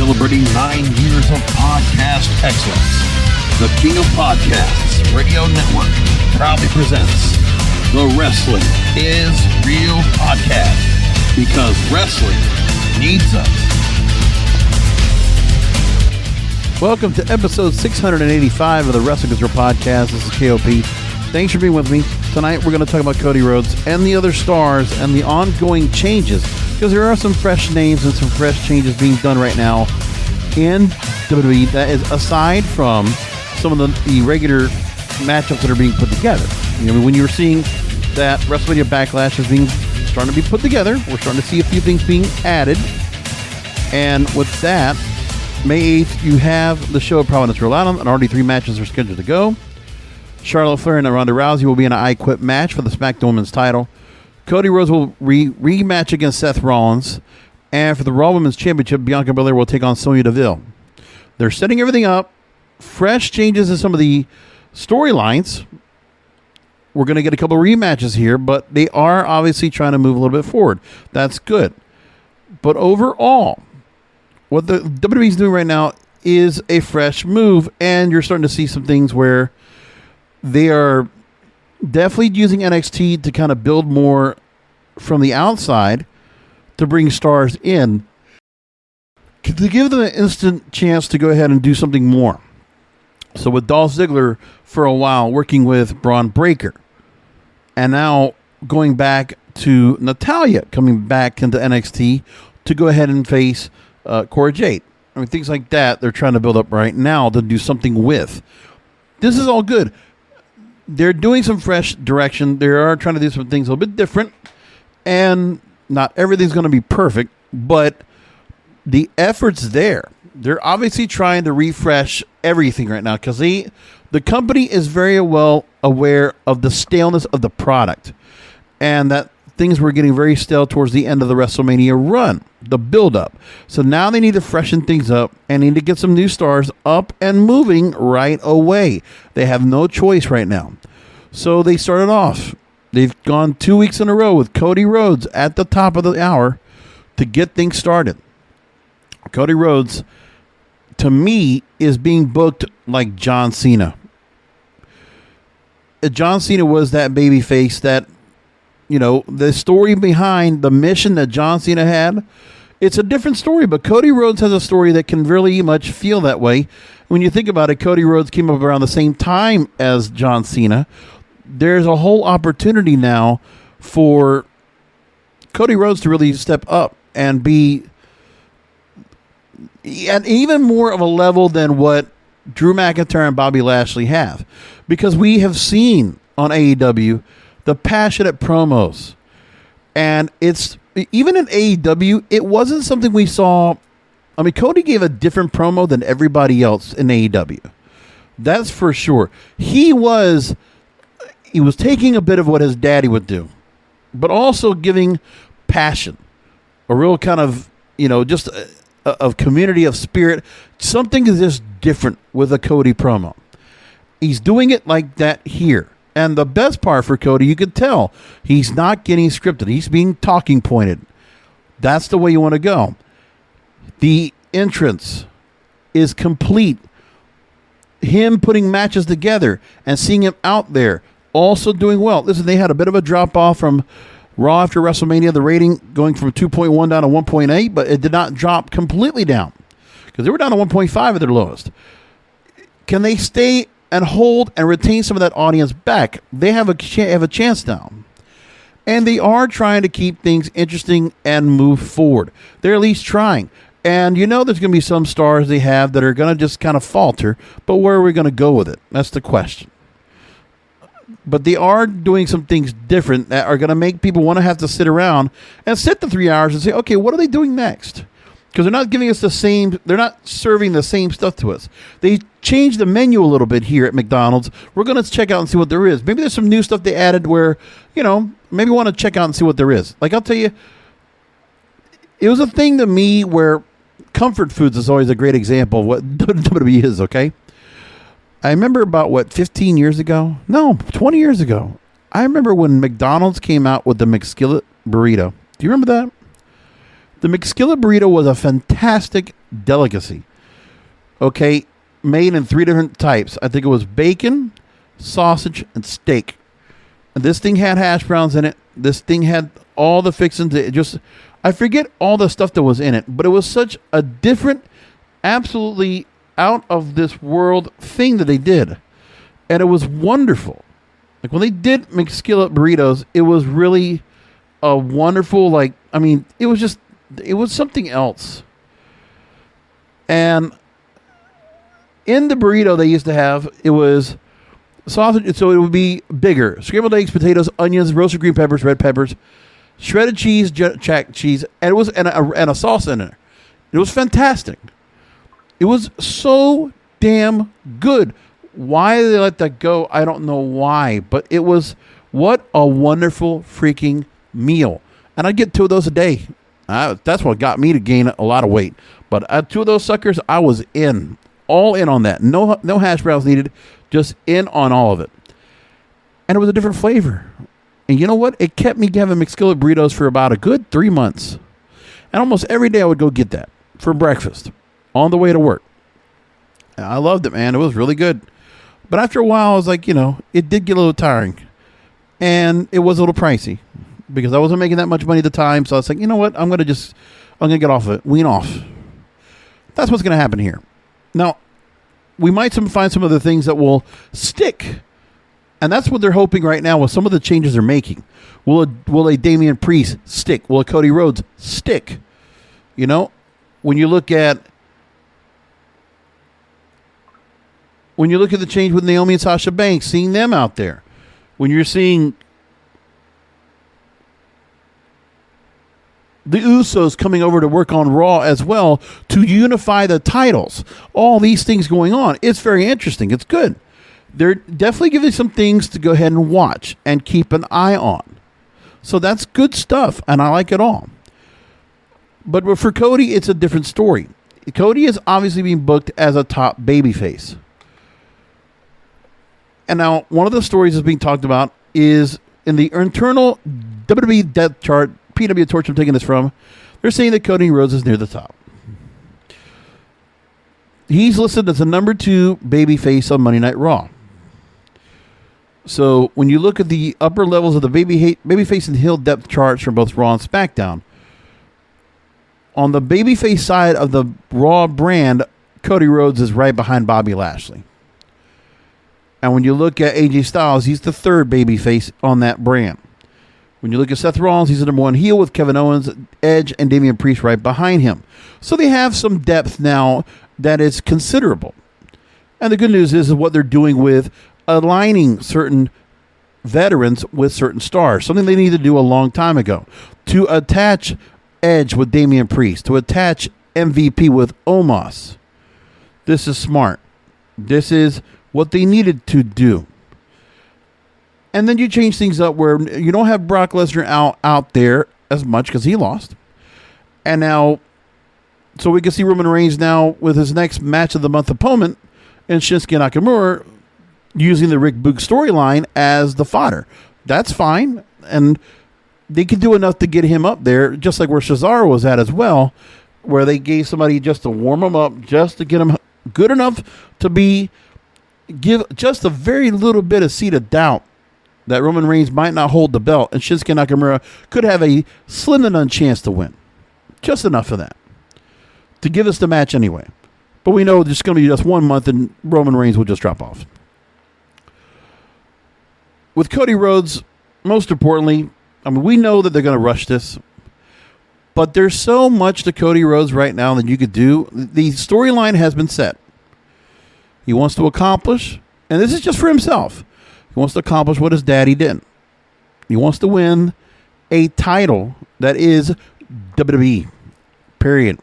celebrating 9 years of podcast excellence. The King of Podcasts Radio Network proudly presents the Wrestling is Real podcast, because wrestling needs us. Welcome to episode 685 of the Wrestling is Real podcast. This is KOP. Thanks for being with me. Tonight we're going to talk about Cody Rhodes and the other stars and the ongoing changes, because there are some fresh names and some fresh changes being done right now in WWE that is aside from some of the regular matchups that are being put together. You know, when you're seeing that WrestleMania Backlash is being starting to be put together, we're starting to see a few things being added. And with that, May 8th, you have the show at Providence, Rhode Island, and already 3 matches are scheduled to go. Charlotte Flair and Ronda Rousey will be in an I Quit match for the SmackDown Women's title. Cody Rhodes will rematch against Seth Rollins. And for the Raw Women's Championship, Bianca Belair will take on Sonya Deville. They're setting everything up. Fresh changes in some of the storylines. We're going to get a couple of rematches here, but they are obviously trying to move a little bit forward. That's good. But overall, what the WWE is doing right now is a fresh move, and you're starting to see some things where they are definitely using NXT to kind of build more from the outside to bring stars in, to give them an instant chance to go ahead and do something more. So with Dolph Ziggler for a while working with Braun Breaker, and now going back to Natalya coming back into NXT to go ahead and face Cora Jade. I mean, things like that they're trying to build up right now to do something with. This is all good. They're doing some fresh direction. They are trying to do some things a little bit different. And not everything's going to be perfect, but the effort's there. They're obviously trying to refresh everything right now because the company is very well aware of the staleness of the product and that things were getting very stale towards the end of the WrestleMania run, the build-up. So now they need to freshen things up and need to get some new stars up and moving right away. They have no choice right now. So they started off. They've gone 2 weeks in a row with Cody Rhodes at the top of the hour to get things started. Cody Rhodes, to me, is being booked like John Cena. John Cena was that babyface that, you know, the story behind the mission that John Cena had, it's a different story, but Cody Rhodes has a story that can really much feel that way. When you think about it, Cody Rhodes came up around the same time as John Cena. There's a whole opportunity now for Cody Rhodes to really step up and be at even more of a level than what Drew McIntyre and Bobby Lashley have. Because we have seen on AEW the passionate promos. And it's, even in AEW, it wasn't something we saw. I mean, Cody gave a different promo than everybody else in AEW. That's for sure. He was taking a bit of what his daddy would do, but also giving passion, a real kind of, you know, just of community of spirit. Something is just different with a Cody promo. He's doing it like that here. And the best part for Cody, you could tell, he's not getting scripted. He's being talking pointed. That's the way you want to go. The entrance is complete. Him putting matches together and seeing him out there also doing well. Listen, they had a bit of a drop-off from Raw after WrestleMania, the rating going from 2.1 down to 1.8, but it did not drop completely down because they were down to 1.5 at their lowest. Can they stay and hold and retain some of that audience back? They have a chance now. And they are trying to keep things interesting and move forward. They're at least trying. And you know there's going to be some stars they have that are going to just kind of falter, but where are we going to go with it? That's the question. But they are doing some things different that are going to make people want to have to sit around and sit the 3 hours and say, okay, what are they doing next? Because they're not giving us the same, they're not serving the same stuff to us. They changed the menu a little bit here at McDonald's. We're going to check out and see what there is. Maybe there's some new stuff they added where, you know, maybe want to check out and see what there is. Like, I'll tell you, it was a thing to me where comfort foods is always a great example of what WWE is, okay? I remember about, 15 years ago? No, 20 years ago. I remember when McDonald's came out with the McSkillet burrito. Do you remember that? The McSkillet burrito was a fantastic delicacy. Okay, made in 3 different types. I think it was bacon, sausage, and steak. And this thing had hash browns in it. This thing had all the fixings. I forget all the stuff that was in it, but it was such a different, absolutely out of this world thing that they did. And it was wonderful. Like when they did McSkillet burritos, it was really a wonderful, it was something else. And in the burrito they used to have, it was sausage, so it would be bigger. Scrambled eggs, potatoes, onions, roasted green peppers, red peppers, shredded cheese, jack cheese, and it was and a sauce in it. It was fantastic. It was so damn good. Why they let that go, I don't know why, but it was what a wonderful freaking meal. And I get 2 of those a day. That's what got me to gain a lot of weight. But 2 of those suckers, I was all in on that. No hash browns needed, just in on all of it. And it was a different flavor. And you know what? It kept me having McSkillet burritos for about a good 3 months. And almost every day I would go get that for breakfast on the way to work. And I loved it, man. It was really good. But after a while, I was like, it did get a little tiring. And it was a little pricey because I wasn't making that much money at the time. So I was like, you know what? I'm going to get off of it. Wean off. That's what's going to happen here. Now, we might find some of the things that will stick. And that's what they're hoping right now with some of the changes they're making. Will a Damian Priest stick? Will a Cody Rhodes stick? When you look at the change with Naomi and Sasha Banks, seeing them out there. When you're seeing the Usos coming over to work on Raw as well to unify the titles. All these things going on. It's very interesting. It's good. They're definitely giving some things to go ahead and watch and keep an eye on. So that's good stuff, and I like it all. But for Cody, it's a different story. Cody is obviously being booked as a top babyface. And now, one of the stories that's being talked about is in the internal WWE depth chart, PW Torch I'm taking this from, they're saying that Cody Rhodes is near the top. He's listed as the number 2 babyface on Monday Night Raw. So, when you look at the upper levels of the babyface and heel depth charts from both Raw and SmackDown, on the babyface side of the Raw brand, Cody Rhodes is right behind Bobby Lashley. And when you look at AJ Styles, he's the 3rd babyface on that brand. When you look at Seth Rollins, he's the number 1 heel with Kevin Owens, Edge, and Damian Priest right behind him. So they have some depth now that is considerable. And the good news is what they're doing with aligning certain veterans with certain stars, something they needed to do a long time ago. To attach Edge with Damian Priest, to attach MVP with Omos. This is smart. This is what they needed to do. And then you change things up where you don't have Brock Lesnar out there as much because he lost. And now, so we can see Roman Reigns now with his next match of the month opponent and Shinsuke Nakamura using the Rick Boog storyline as the fodder. That's fine. And they could do enough to get him up there, just like where Cesaro was at as well, where they gave somebody just to warm him up, just to get him good enough to give just a very little bit of seed of doubt that Roman Reigns might not hold the belt and Shinsuke Nakamura could have a slim to none chance to win. Just enough of that to give us the match anyway. But we know it's going to be just 1 month and Roman Reigns will just drop off. With Cody Rhodes, most importantly, we know that they're going to rush this, but there's so much to Cody Rhodes right now that you could do. The storyline has been set. He wants to accomplish, and this is just for himself, he wants to accomplish what his daddy did. He wants to win a title that is WWE, period.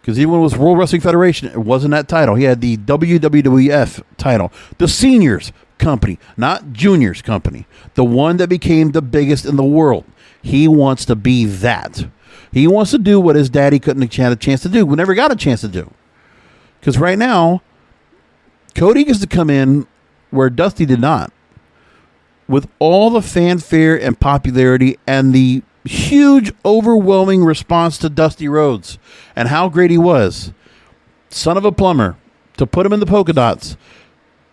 Because even when it was World Wrestling Federation, it wasn't that title. He had the WWF title, the seniors company, not juniors company, the one that became the biggest in the world. He wants to be that. He wants to do what his daddy couldn't have a chance to do, we never got a chance to do. Because right now, Cody gets to come in where Dusty did not, with all the fanfare and popularity and the huge, overwhelming response to Dusty Rhodes and how great he was. Son of a plumber, to put him in the polka dots.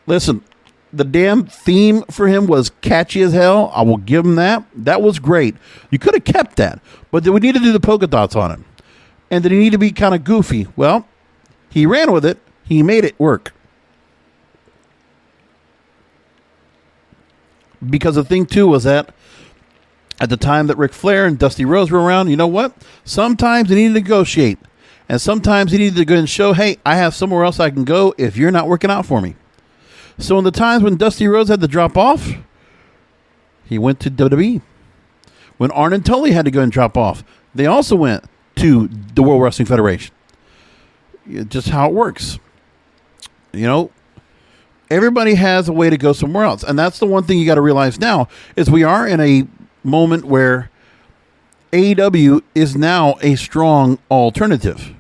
Listen, the damn theme for him was catchy as hell. I will give him that. That was great. You could have kept that, but we need to do the polka dots on him. And did he need to be kind of goofy? Well, he ran with it. He made it work. Because the thing, too, was that at the time that Ric Flair and Dusty Rhodes were around, you know what? Sometimes they need to negotiate. And sometimes they need to go and show, hey, I have somewhere else I can go if you're not working out for me. So in the times when Dusty Rhodes had to drop off, he went to WWE. When Arn and Tully had to go and drop off, they also went to the World Wrestling Federation. Just how it works. You know, everybody has a way to go somewhere else. And that's the one thing you got to realize now is we are in a moment where AEW is now a strong alternative.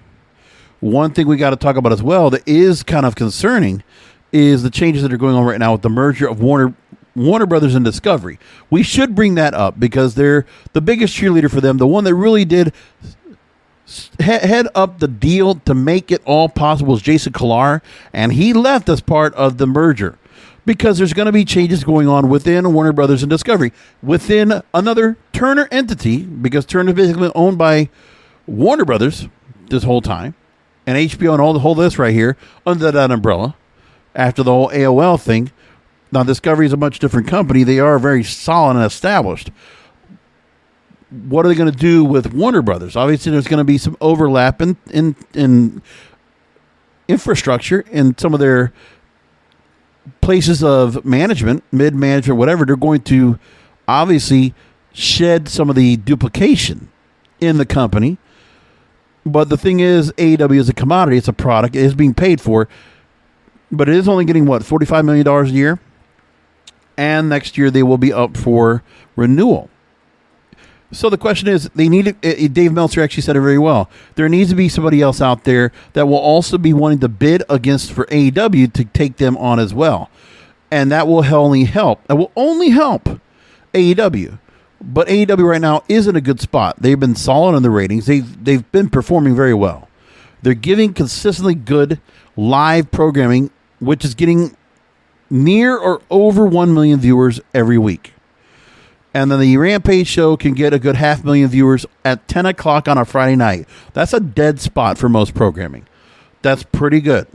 One thing we got to talk about as well that is kind of concerning is the changes that are going on right now with the merger of Warner Brothers and Discovery. We should bring that up because they're the biggest cheerleader for them, the one that really did head up the deal to make it all possible was Jason Kilar, and he left as part of the merger because there's going to be changes going on within Warner Brothers and Discovery, within another Turner entity, because Turner is basically owned by Warner Brothers this whole time, and HBO and all the whole list right here under that umbrella after the whole AOL thing. Now, Discovery is a much different company. They are very solid and established. What are they going to do with Warner Brothers? Obviously, there's going to be some overlap in infrastructure in some of their places of management, mid-management, whatever. They're going to obviously shed some of the duplication in the company. But the thing is, AEW is a commodity. It's a product. It is being paid for. But it is only getting, what, $45 million a year? And next year they will be up for renewal. So the question is, they need Dave Meltzer actually said it very well. There needs to be somebody else out there that will also be wanting to bid against for AEW to take them on as well. And that will only help. That will only help AEW. But AEW right now is in a good spot. They've been solid on the ratings. They've been performing very well. They're giving consistently good live programming, which is getting near or over 1 million viewers every week. And then the Rampage show can get a good 500,000 viewers at 10 o'clock on a Friday night. That's a dead spot for most programming. That's pretty good.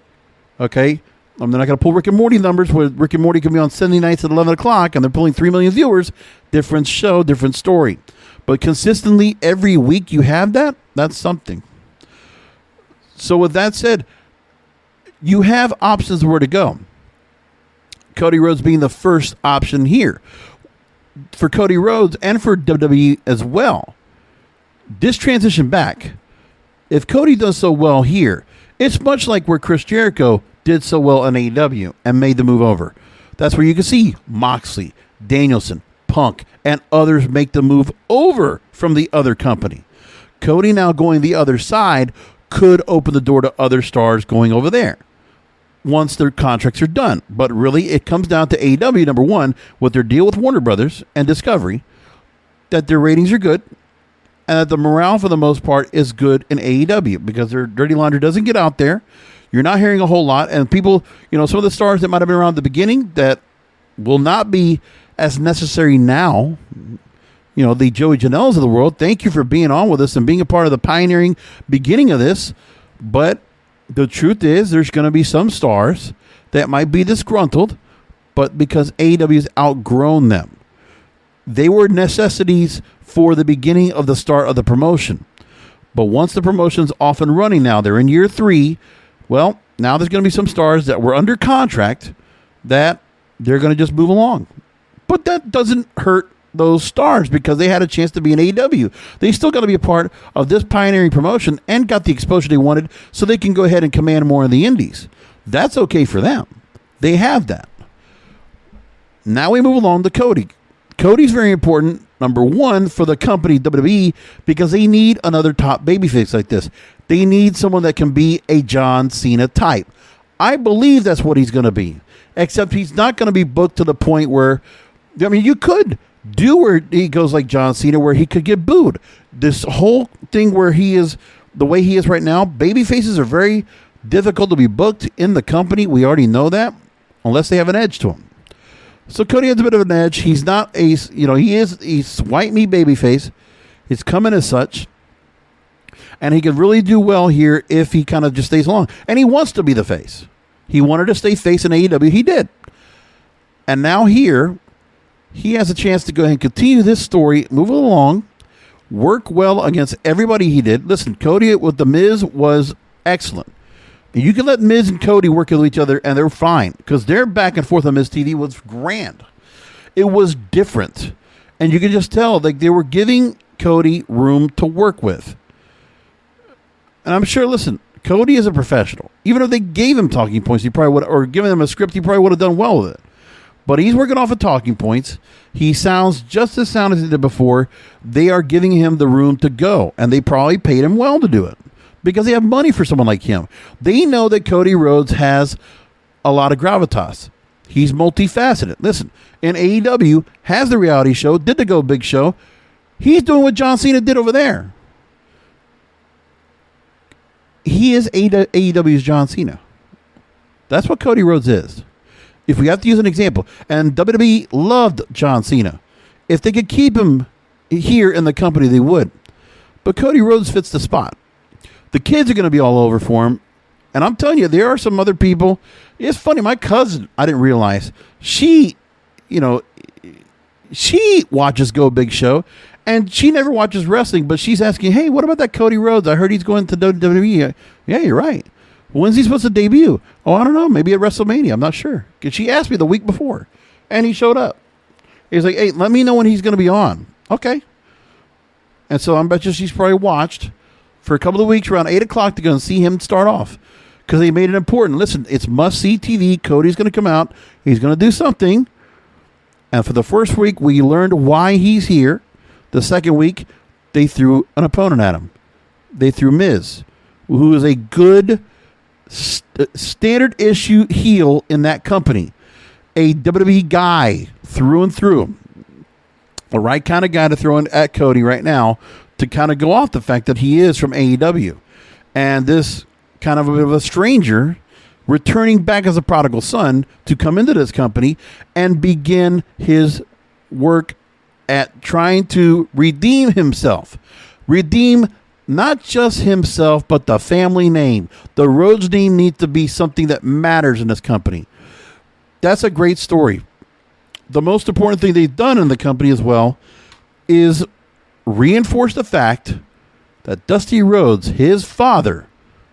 Okay? I'm not going to pull Rick and Morty numbers where Rick and Morty can be on Sunday nights at 11 o'clock and they're pulling 3 million viewers. Different show, different story. But consistently every week you have that, that's something. So with that said, you have options where to go. Cody Rhodes being the first option here. For Cody Rhodes and for WWE as well, this transition back, if Cody does so well here, it's much like where Chris Jericho did so well in AEW and made the move over. That's where you can see Moxley, Danielson, Punk, and others make the move over from the other company. Cody now going the other side could open the door to other stars going over there once their contracts are done. But really, it comes down to AEW, number one, with their deal with Warner Brothers and Discovery, that their ratings are good, and that the morale, for the most part, is good in AEW, because their dirty laundry doesn't get out there. You're not hearing a whole lot, and people, you know, some of the stars that might have been around at the beginning that will not be as necessary now, you know, the Joey Janelles of the world, thank you for being on with us and being a part of the pioneering beginning of this, but the truth is, there's going to be some stars that might be disgruntled, but because AEW has outgrown them. They were necessities for the beginning of the start of the promotion. But once the promotion's off and running now, they're in year 3, well, now there's going to be some stars that were under contract that they're going to just move along. But that doesn't hurt those stars because they had a chance to be in AEW. They still got to be a part of this pioneering promotion and got the exposure they wanted so they can go ahead and command more in the indies. That's okay for them. They have that. Now we move along to Cody. Cody's very important, number one, for the company WWE because they need another top babyface like this. They need someone that can be a John Cena type. I believe that's what he's going to be, except he's not going to be booked to the point where, I mean, you could do where he goes like John Cena, where he could get booed. This whole thing where he is the way he is right now, baby faces are very difficult to be booked in the company. We already know that, unless they have an edge to him. So Cody has a bit of an edge. He's not he's white meat babyface. He's coming as such. And he could really do well here if he kind of just stays along. And he wants to be the face. He wanted to stay face in AEW. He did. And now here, he has a chance to go ahead and continue this story, move it along, work well against everybody he did. Listen, Cody with The Miz was excellent. And you can let Miz and Cody work with each other, and they're fine. Because their back and forth on Miz TV was grand. It was different. And you can just tell like they were giving Cody room to work with. And I'm sure, listen, Cody is a professional. Even if they gave him talking points, he probably would, or given him a script, he probably would have done well with it. But he's working off of talking points. He sounds just as sound as he did before. They are giving him the room to go, and they probably paid him well to do it because they have money for someone like him. They know that Cody Rhodes has a lot of gravitas. He's multifaceted. Listen, in AEW, has the reality show, did the Go Big show. He's doing what John Cena did over there. He is AEW's John Cena. That's what Cody Rhodes is. If we have to use an example, and WWE loved John Cena. If they could keep him here in the company, they would. But Cody Rhodes fits the spot. The kids are going to be all over for him. And I'm telling you, there are some other people. It's funny, my cousin, I didn't realize, she watches Go Big Show. And she never watches wrestling, but she's asking, hey, what about that Cody Rhodes? I heard he's going to WWE. Yeah, you're right. When's he supposed to debut? Oh, I don't know. Maybe at WrestleMania. I'm not sure. Because she asked me the week before, and he showed up. He's like, hey, let me know when he's going to be on. Okay. And so I bet you she's probably watched for a couple of weeks around 8 o'clock to go and see him start off. Because they made it important. Listen, it's must-see TV. Cody's going to come out. He's going to do something. And for the first week, we learned why he's here. The second week, they threw an opponent at him. They threw Miz, who is a good standard issue heel in that company. A WWE guy through and through. The right kind of guy to throw in at Cody right now to kind of go off the fact that he is from AEW. And this kind of a bit of a stranger returning back as a prodigal son to come into this company and begin his work at trying to redeem himself. Redeem not just himself, but the family name. The Rhodes name needs to be something that matters in this company. That's a great story. The most important thing they've done in the company as well is reinforce the fact that Dusty Rhodes, his father,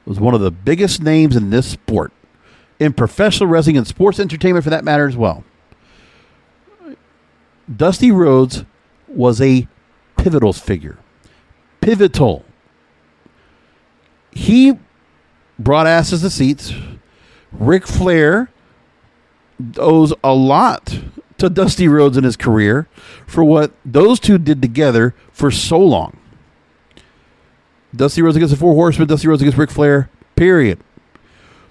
was one of the biggest names in this sport, in professional wrestling and sports entertainment for that matter as well. Dusty Rhodes was a pivotal figure. Pivotal. He brought asses to seats. Ric Flair owes a lot to Dusty Rhodes in his career for what those two did together for so long. Dusty Rhodes against the Four Horsemen, Dusty Rhodes against Ric Flair, period.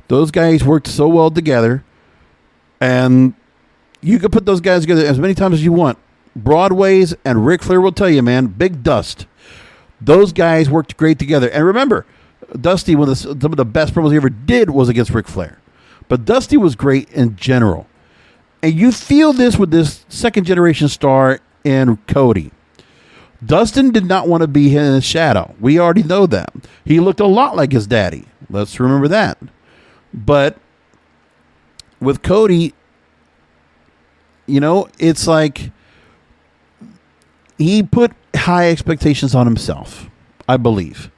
Those guys worked so well together, and you could put those guys together as many times as you want. Broadways and Ric Flair will tell you, man, big dust. Those guys worked great together. And remember, Dusty, some of the best promos he ever did was against Ric Flair. But Dusty was great in general. And you feel this with this second-generation star in Cody. Dustin did not want to be in his shadow. We already know that. He looked a lot like his daddy. Let's remember that. But with Cody, it's like he put high expectations on himself, I believe.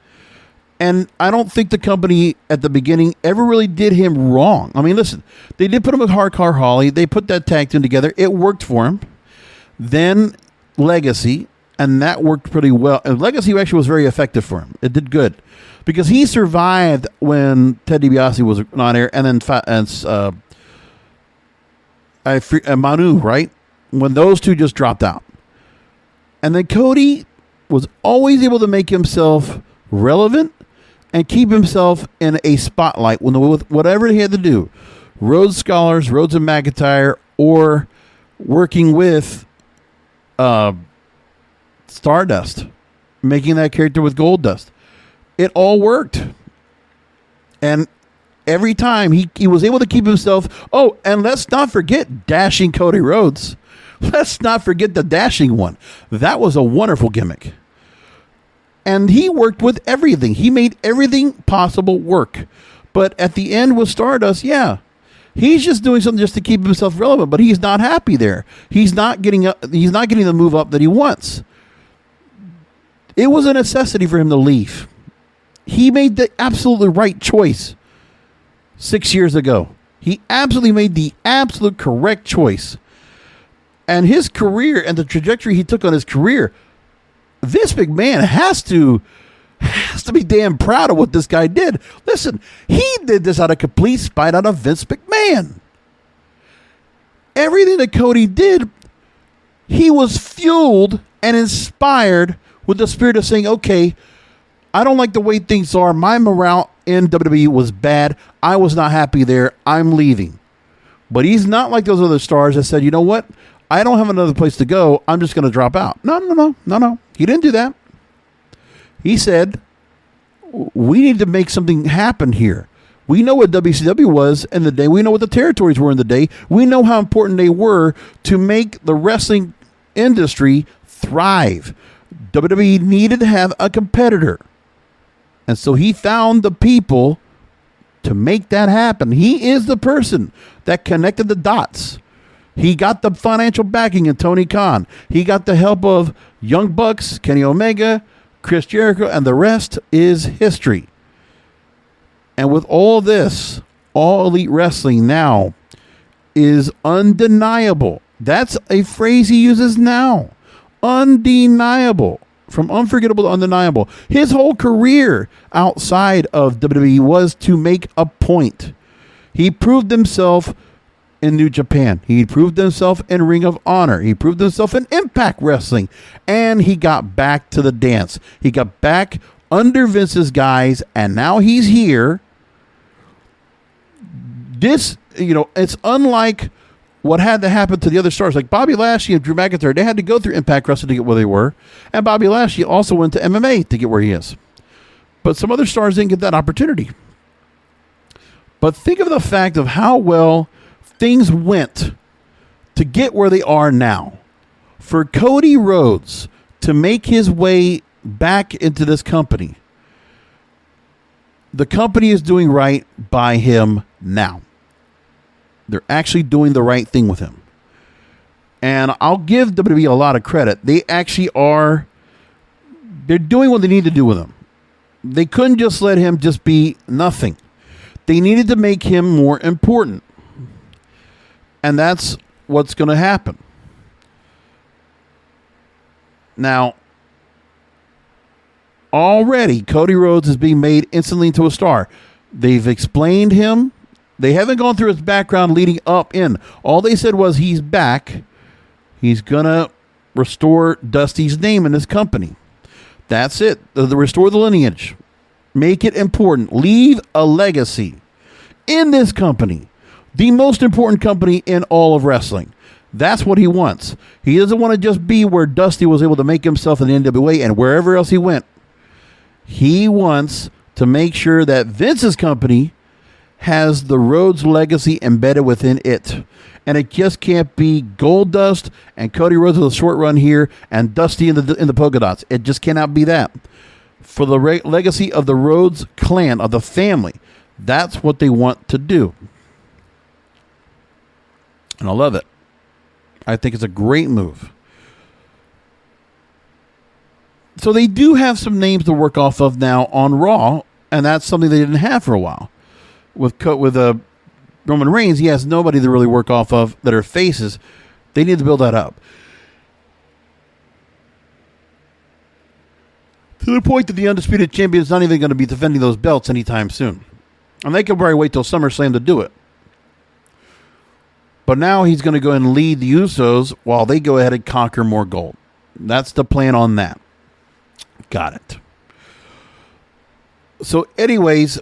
And I don't think the company at the beginning ever really did him wrong. I mean, listen, they did put him with Hardcore Holly. They put that tag team together. It worked for him. Then Legacy, and that worked pretty well. And Legacy actually was very effective for him. It did good. Because he survived when Ted DiBiase was on air, and then Manu, right? When those two just dropped out. And then Cody was always able to make himself relevant and keep himself in a spotlight with whatever he had to do. Rhodes Scholars, Rhodes and McIntyre, or working with Stardust, making that character with Goldust. It all worked. And every time he was able to keep himself. Oh, and let's not forget dashing Cody Rhodes. Let's not forget the dashing one. That was a wonderful gimmick. And he worked with everything. He made everything possible work. But at the end with Stardust, yeah, he's just doing something just to keep himself relevant. But he's not happy there. He's not getting the move up that he wants. It was a necessity for him to leave. He made the absolutely right choice 6 years ago. He absolutely made the absolute correct choice. And his career and the trajectory he took on his career, Vince McMahon has to be damn proud of what this guy did. Listen, he did this out of complete spite out of Vince McMahon. Everything that Cody did, he was fueled and inspired with the spirit of saying, okay, I don't like the way things are. My morale in WWE was bad. I was not happy there. I'm leaving. But he's not like those other stars that said, you know what? I don't have another place to go. I'm just going to drop out. No. He didn't do that. He said, we need to make something happen here. We know what WCW was in the day. We know what the territories were in the day. We know how important they were to make the wrestling industry thrive. WWE needed to have a competitor. And so he found the people to make that happen. He is the person that connected the dots. He got the financial backing of Tony Khan. He got the help of Young Bucks, Kenny Omega, Chris Jericho, and the rest is history. And with all this, All Elite Wrestling now is undeniable. That's a phrase he uses now. Undeniable. From unforgettable to undeniable. His whole career outside of WWE was to make a point. He proved himself in New Japan. He proved himself in Ring of Honor. He proved himself in Impact Wrestling. And he got back to the dance. He got back under Vince's guise, and now he's here. This, it's unlike what had to happen to the other stars. Like Bobby Lashley and Drew McIntyre, they had to go through Impact Wrestling to get where they were. And Bobby Lashley also went to MMA to get where he is. But some other stars didn't get that opportunity. But think of the fact of how well things went to get where they are now. For Cody Rhodes to make his way back into this company, the company is doing right by him now. They're actually doing the right thing with him. And I'll give WWE a lot of credit. They actually are, they're doing what they need to do with him. They couldn't just let him just be nothing. They needed to make him more important. And that's what's going to happen. Now, already Cody Rhodes is being made instantly into a star. They've explained him. They haven't gone through his background leading up in. All they said was he's back. He's going to restore Dusty's name in this company. That's it. Restore the lineage. Make it important. Leave a legacy in this company. The most important company in all of wrestling. That's what he wants. He doesn't want to just be where Dusty was able to make himself in the NWA and wherever else he went. He wants to make sure that Vince's company has the Rhodes legacy embedded within it. And it just can't be Goldust and Cody Rhodes with a short run here and Dusty in the polka dots. It just cannot be that. For the legacy of the Rhodes clan, of the family, that's what they want to do. And I love it. I think it's a great move. So they do have some names to work off of now on Raw, and that's something they didn't have for a while. With Roman Reigns, he has nobody to really work off of that are faces. They need to build that up. To the point that the Undisputed Champion is not even going to be defending those belts anytime soon. And they can probably wait till SummerSlam to do it. But now he's going to go and lead the Usos while they go ahead and conquer more gold. That's the plan on that. Got it. So anyways,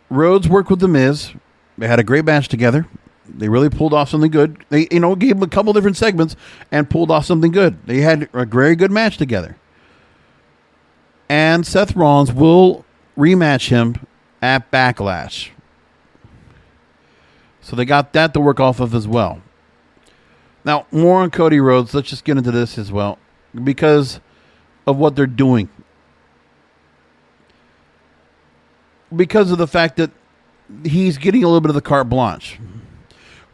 Rhodes worked with The Miz. They had a great match together. They really pulled off something good. They, gave them a couple different segments and pulled off something good. They had a very good match together. And Seth Rollins will rematch him at Backlash. So they got that to work off of as well. Now, more on Cody Rhodes. Let's just get into this as well, because of what they're doing. Because of the fact that he's getting a little bit of the carte blanche.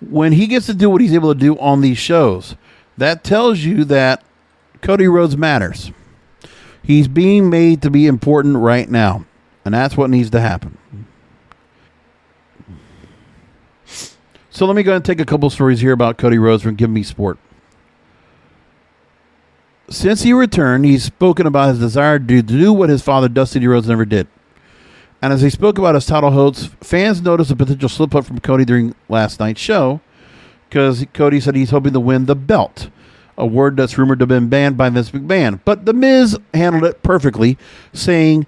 When he gets to do what he's able to do on these shows, that tells you that Cody Rhodes matters. He's being made to be important right now, and that's what needs to happen. So let me go and take a couple stories here about Cody Rhodes from Give Me Sport. Since he returned, he's spoken about his desire to do what his father, Dusty Rhodes, never did. And as he spoke about his title holds, fans noticed a potential slip-up from Cody during last night's show, because Cody said he's hoping to win the belt, a word that's rumored to have been banned by Vince McMahon. But The Miz handled it perfectly, telling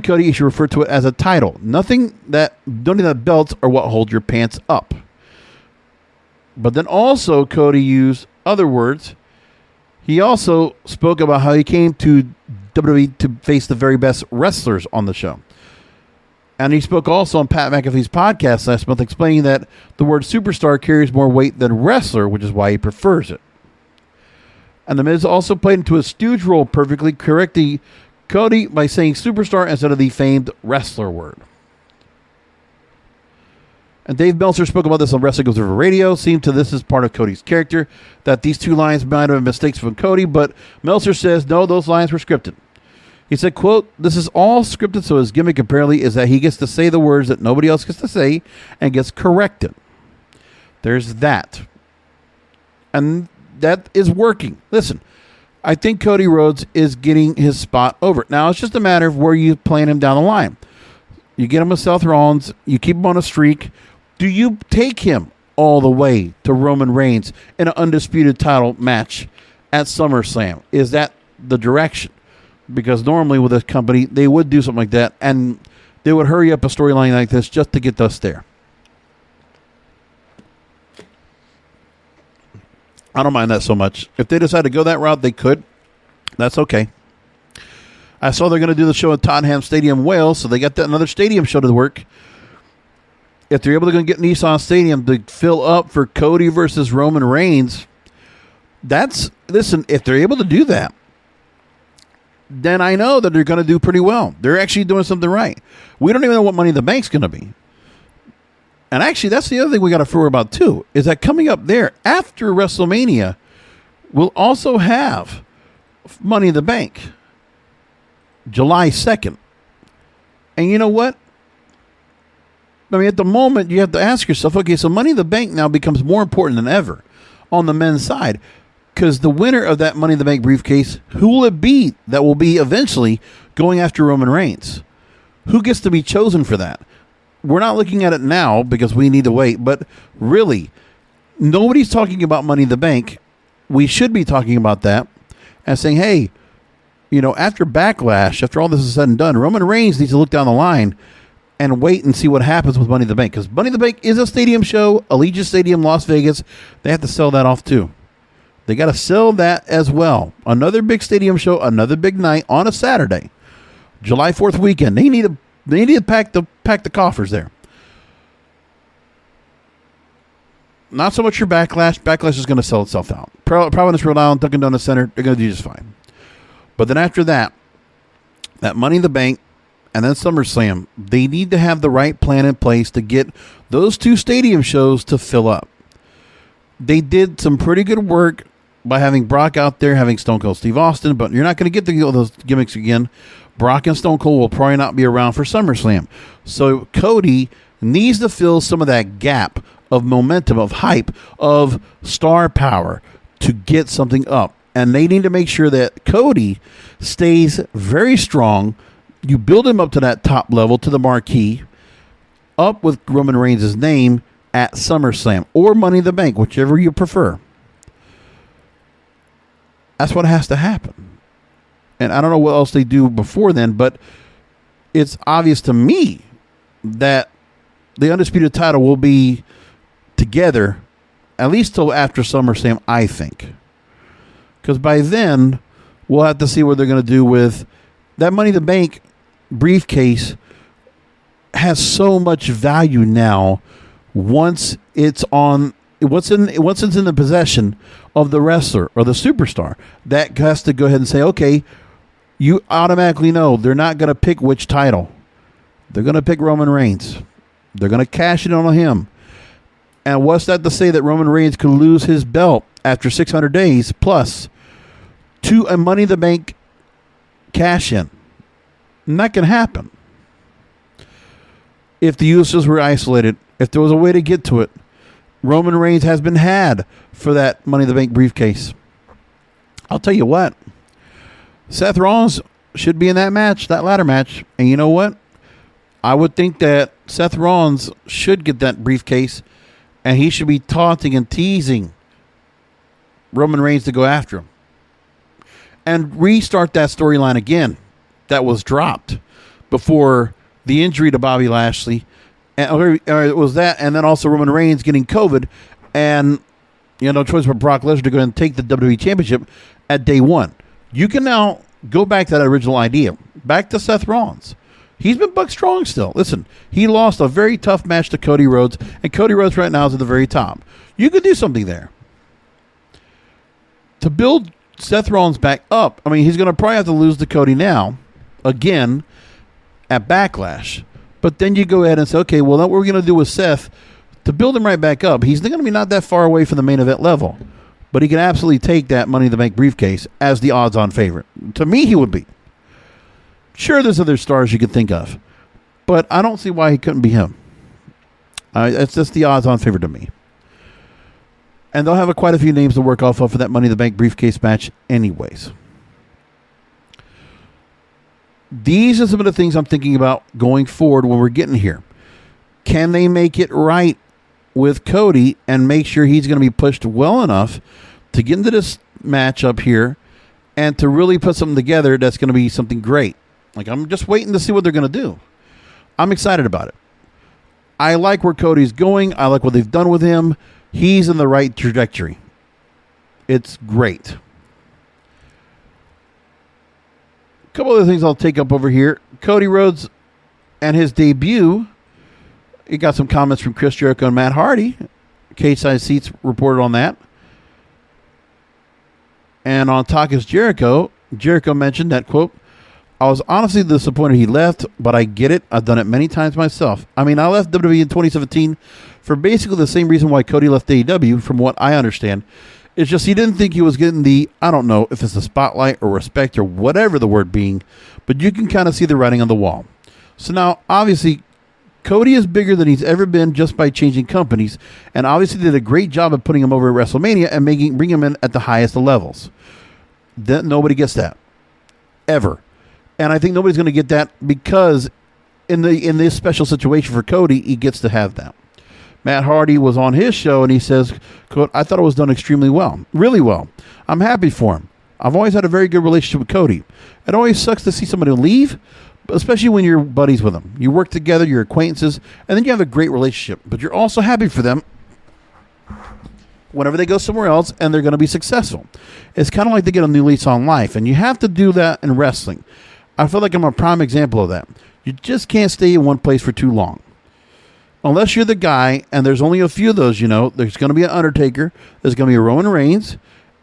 Cody he should refer to it as a title. Nothing that belts are what hold your pants up. But then also Cody used other words. He also spoke about how he came to WWE to face the very best wrestlers on the show. And he spoke also on Pat McAfee's podcast last month, explaining that the word superstar carries more weight than wrestler, which is why he prefers it. And The Miz also played into a stooge role perfectly, correcting Cody by saying superstar instead of the famed wrestler word. And Dave Meltzer spoke about this on Wrestling Observer Radio. Seemed to this as part of Cody's character, that these two lines might have been mistakes from Cody, but Meltzer says, no, those lines were scripted. He said, quote, this is all scripted, so his gimmick apparently is that he gets to say the words that nobody else gets to say and gets corrected. There's that. And that is working. Listen, I think Cody Rhodes is getting his spot over. Now, it's just a matter of where you plan him down the line. You get him with Seth Rollins, you keep him on a streak. Do you take him all the way to Roman Reigns in an undisputed title match at SummerSlam? Is that the direction? Because normally with this company, they would do something like that, and they would hurry up a storyline like this just to get us there. I don't mind that so much. If they decide to go that route, they could. That's okay. I saw they're going to do the show at Tottenham Stadium, Wales, so they got that another stadium show to work. If they're able to get Nissan Stadium to fill up for Cody versus Roman Reigns, listen, if they're able to do that, then I know that they're going to do pretty well. They're actually doing something right. We don't even know what Money in the Bank's going to be. And actually, that's the other thing we got to worry about, too, is that coming up there after WrestleMania, we'll also have Money in the Bank, July 2nd. And you know what? I mean, at the moment, you have to ask yourself, okay, so Money in the Bank now becomes more important than ever on the men's side. Because the winner of that Money in the Bank briefcase, who will it be that will be eventually going after Roman Reigns? Who gets to be chosen for that? We're not looking at it now because we need to wait. But really, nobody's talking about Money in the Bank. We should be talking about that and saying, hey, after Backlash, after all this is said and done, Roman Reigns needs to look down the line and wait and see what happens with Money in the Bank. Because Money in the Bank is a stadium show, Allegiant Stadium, Las Vegas. They have to sell that off too. They got to sell that as well. Another big stadium show, another big night on a Saturday, July 4th weekend. They need to pack the coffers there. Not so much your Backlash. Backlash is going to sell itself out. Providence, Rhode Island, Dunkin' Donuts Center, they're going to do just fine. But then after that Money in the Bank, and then SummerSlam, they need to have the right plan in place to get those two stadium shows to fill up. They did some pretty good work by having Brock out there, having Stone Cold Steve Austin, but you're not going to get those gimmicks again. Brock and Stone Cold will probably not be around for SummerSlam. So Cody needs to fill some of that gap of momentum, of hype, of star power to get something up. And they need to make sure that Cody stays very strong. You build him up to that top level, to the marquee, up with Roman Reigns' name at SummerSlam or Money in the Bank, whichever you prefer. That's what has to happen. And I don't know what else they do before then, but it's obvious to me that the Undisputed title will be together, at least till after SummerSlam, I think. Because by then, we'll have to see what they're going to do with that Money in the Bank briefcase. Has so much value now once it's in the possession of the wrestler or the superstar. That has to go ahead and say, okay, you automatically know they're not going to pick which title. They're going to pick Roman Reigns. They're going to cash it on him. And what's that to say that Roman Reigns could lose his belt after 600 days plus to a Money in the Bank cash in? And that can happen. If the Usos were isolated, if there was a way to get to it, Roman Reigns has been had for that Money in the Bank briefcase. I'll tell you what, Seth Rollins should be in that match, that ladder match. And you know what? I would think that Seth Rollins should get that briefcase, and he should be taunting and teasing Roman Reigns to go after him. And restart that storyline again that was dropped before the injury to Bobby Lashley, or it was that, and then also Roman Reigns getting COVID, and no choice but Brock Lesnar to go and take the WWE Championship at day one. You can now go back to that original idea, back to Seth Rollins. He's been booked strong still. Listen, he lost a very tough match to Cody Rhodes, and Cody Rhodes right now is at the very top. You could do something there to build Seth Rollins back up. I mean, he's going to probably have to lose to Cody now, again, at Backlash. But then you go ahead and say, okay, well, what we're going to do with Seth to build him right back up. He's going to be not that far away from the main event level, but he can absolutely take that Money in the Bank briefcase as the odds-on favorite. To me, he would be. Sure, there's other stars you could think of, but I don't see why he couldn't be him. It's just the odds-on favorite to me. And they'll have quite a few names to work off of for that Money in the Bank briefcase match anyways. These are some of the things I'm thinking about going forward when we're getting here. Can they make it right with Cody and make sure he's going to be pushed well enough to get into this match up here and to really put something together that's going to be something great? Like, I'm just waiting to see what they're going to do. I'm excited about it. I like where Cody's going. I like what they've done with him. He's in the right trajectory. It's great. Couple other things I'll take up over here. Cody Rhodes and his debut. He got some comments from Chris Jericho and Matt Hardy. Cage-Side Seats reported on that. And on Talk is Jericho, Jericho mentioned that, quote, I was honestly disappointed he left, but I get it. I've done it many times myself. I mean, I left WWE in 2017 for basically the same reason why Cody left AEW, from what I understand. It's just he didn't think he was getting the, I don't know if it's the spotlight or respect or whatever the word being, but you can kind of see the writing on the wall. So now, obviously, Cody is bigger than he's ever been just by changing companies, and obviously did a great job of putting him over at WrestleMania and bring him in at the highest of levels. Nobody gets that. Ever. And I think nobody's going to get that because in this special situation for Cody, he gets to have that. Matt Hardy was on his show, and he says, quote, I thought it was done extremely well. Really well. I'm happy for him. I've always had a very good relationship with Cody. It always sucks to see somebody leave, especially when you're buddies with them. You work together, you're acquaintances, and then you have a great relationship. But you're also happy for them whenever they go somewhere else and they're going to be successful. It's kind of like they get a new lease on life, and you have to do that in wrestling. I feel like I'm a prime example of that. You just can't stay in one place for too long. Unless you're the guy, and there's only a few of those, there's going to be an Undertaker, there's going to be a Roman Reigns,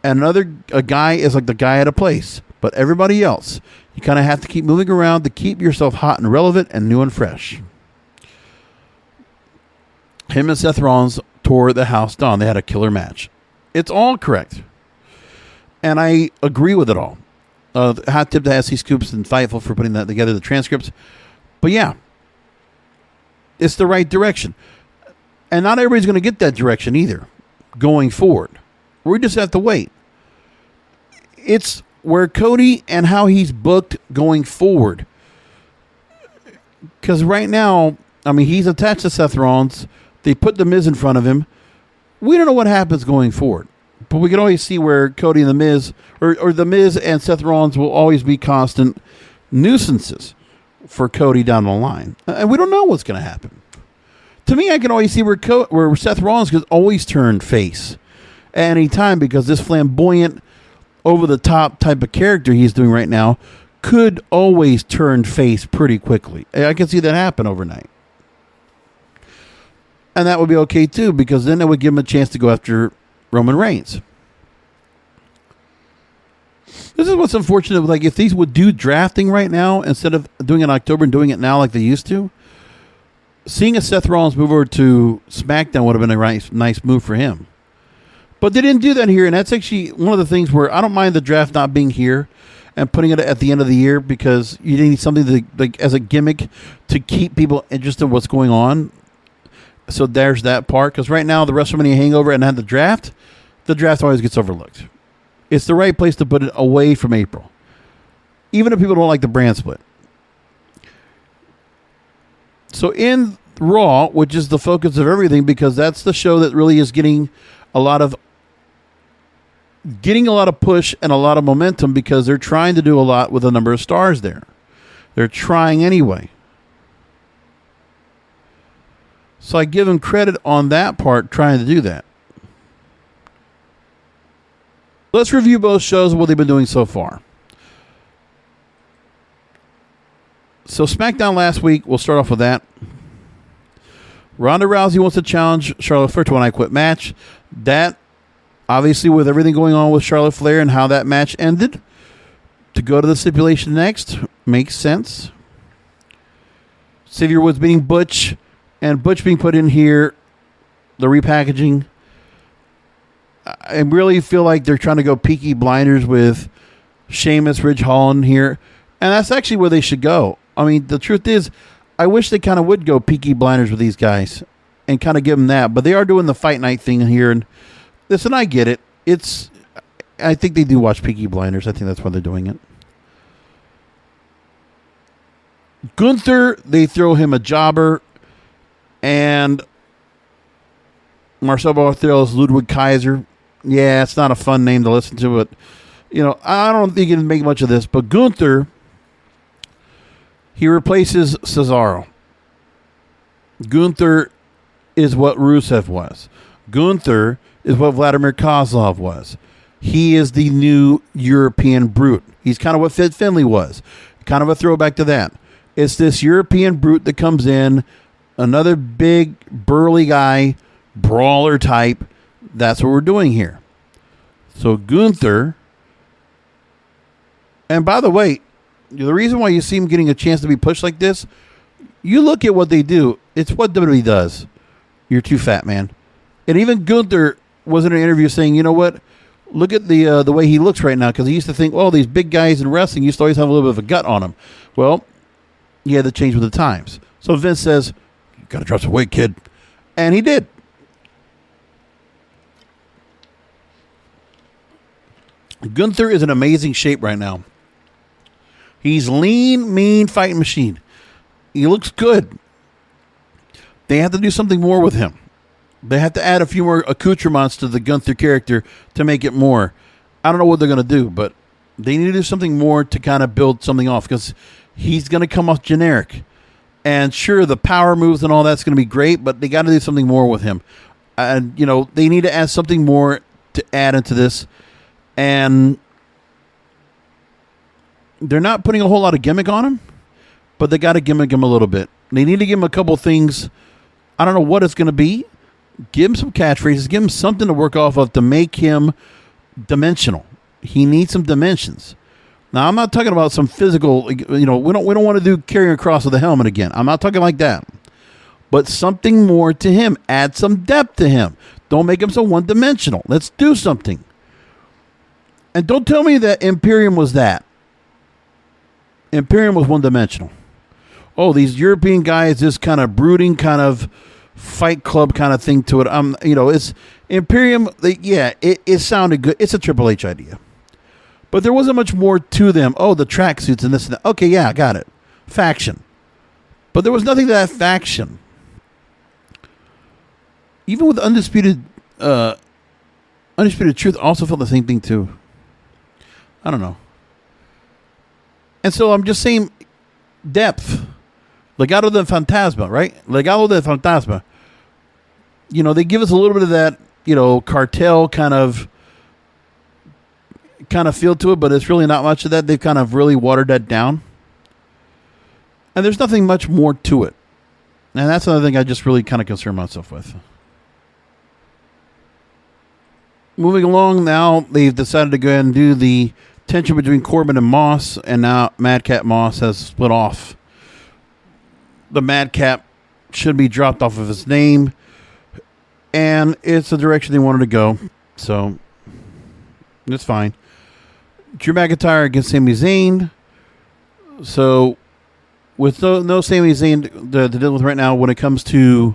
and a guy is like the guy at a place. But everybody else, you kind of have to keep moving around to keep yourself hot and relevant and new and fresh. Him and Seth Rollins tore the house down. They had a killer match. It's all correct. And I agree with it all. Hot tip to SC Scoops and Fightful for putting that together, the transcripts. But yeah, it's the right direction. And not everybody's going to get that direction either going forward. We just have to wait. It's where Cody and how he's booked going forward. Because right now, I mean, he's attached to Seth Rollins. They put The Miz in front of him. We don't know what happens going forward. But we can always see where Cody and The Miz, or The Miz and Seth Rollins will always be constant nuisances for Cody down the line. And we don't know what's going to happen. To me, I can always see where Seth Rollins could always turn face at any time, because this flamboyant, over-the-top type of character he's doing right now could always turn face pretty quickly. I can see that happen overnight. And that would be okay, too, because then it would give him a chance to go after Roman Reigns. This is what's unfortunate. Like, if these would do drafting right now, instead of doing it in October and doing it now like they used to, seeing a Seth Rollins move over to SmackDown would have been a nice move for him. But they didn't do that here, and that's actually one of the things where I don't mind the draft not being here and putting it at the end of the year, because you need something to, like, as a gimmick to keep people interested in what's going on. So there's that part, because right now the WrestleMania hangover and then the draft always gets overlooked. It's the right place to put it away from April, even if people don't like the brand split. So in Raw, which is the focus of everything, because that's the show that really is getting a lot of push and a lot of momentum, because they're trying to do a lot with a number of stars there. They're trying anyway. So I give them credit on that part, trying to do that. Let's review both shows and what they've been doing so far. So SmackDown last week, we'll start off with that. Ronda Rousey wants to challenge Charlotte Flair to an I Quit match. That, obviously, with everything going on with Charlotte Flair and how that match ended, to go to the stipulation next makes sense. Xavier Woods beating Butch, and Butch being put in here, the repackaging. I really feel like they're trying to go Peaky Blinders with Sheamus, Ridge Holland here. And that's actually where they should go. I mean, the truth is, I wish they kind of would go Peaky Blinders with these guys and kind of give them that. But they are doing the Fight Night thing here. And listen, I get it. I think they do watch Peaky Blinders. I think that's why they're doing it. Gunther, they throw him a jobber. And Marcel Barthel's Ludwig Kaiser. Yeah, it's not a fun name to listen to, but, I don't think he can make much of this. But Gunther, he replaces Cesaro. Gunther is what Rusev was. Gunther is what Vladimir Kozlov was. He is the new European brute. He's kind of what Fit Finlay was. Kind of a throwback to that. It's this European brute that comes in, another big, burly guy, brawler type. That's what we're doing here. So Gunther, and by the way, the reason why you see him getting a chance to be pushed like this, you look at what they do. It's what WWE does. You're too fat, man. And even Gunther was in an interview saying, you know what? Look at the way he looks right now, because he used to think, well, these big guys in wrestling used to always have a little bit of a gut on them. Well, he had to change with the times. So Vince says, you got to drop some weight, kid. And he did. Gunther is in amazing shape right now. He's lean, mean, fighting machine. He looks good. They have to do something more with him. They have to add a few more accoutrements to the Gunther character to make it more. I don't know what they're going to do, but they need to do something more to kind of build something off, because he's going to come off generic. And sure, the power moves and all that's going to be great, but they got to do something more with him. And, they need to add something more to add into this. And they're not putting a whole lot of gimmick on him, but they got to gimmick him a little bit. They need to give him a couple things. I don't know what it's going to be. Give him some catchphrases. Give him something to work off of to make him dimensional. He needs some dimensions. Now, I'm not talking about some physical, we don't want to do carrying across with the helmet again. I'm not talking like that. But something more to him. Add some depth to him. Don't make him so one-dimensional. Let's do something. And don't tell me that Imperium was that. Imperium was one-dimensional. Oh, these European guys, this kind of brooding, kind of Fight Club kind of thing to it. It's Imperium. It sounded good. It's a Triple H idea. But there wasn't much more to them. Oh, the tracksuits and this and that. Okay, yeah, I got it. Faction. But there was nothing to that faction. Even with Undisputed Truth also felt the same thing too. I don't know. And so I'm just saying depth. Legado del Fantasma, right? Legado del Fantasma. they give us a little bit of that, cartel kind of feel to it, but it's really not much of that. They've kind of really watered that down. And there's nothing much more to it. And that's another thing I just really kind of concern myself with. Moving along now, they've decided to go ahead and do the tension between Corbin and Moss, and now Madcap Moss has split off. The Madcap should be dropped off of his name, and it's the direction they wanted to go, so it's fine. Drew McIntyre against Sami Zayn. So with no Sami Zayn to deal with right now when it comes to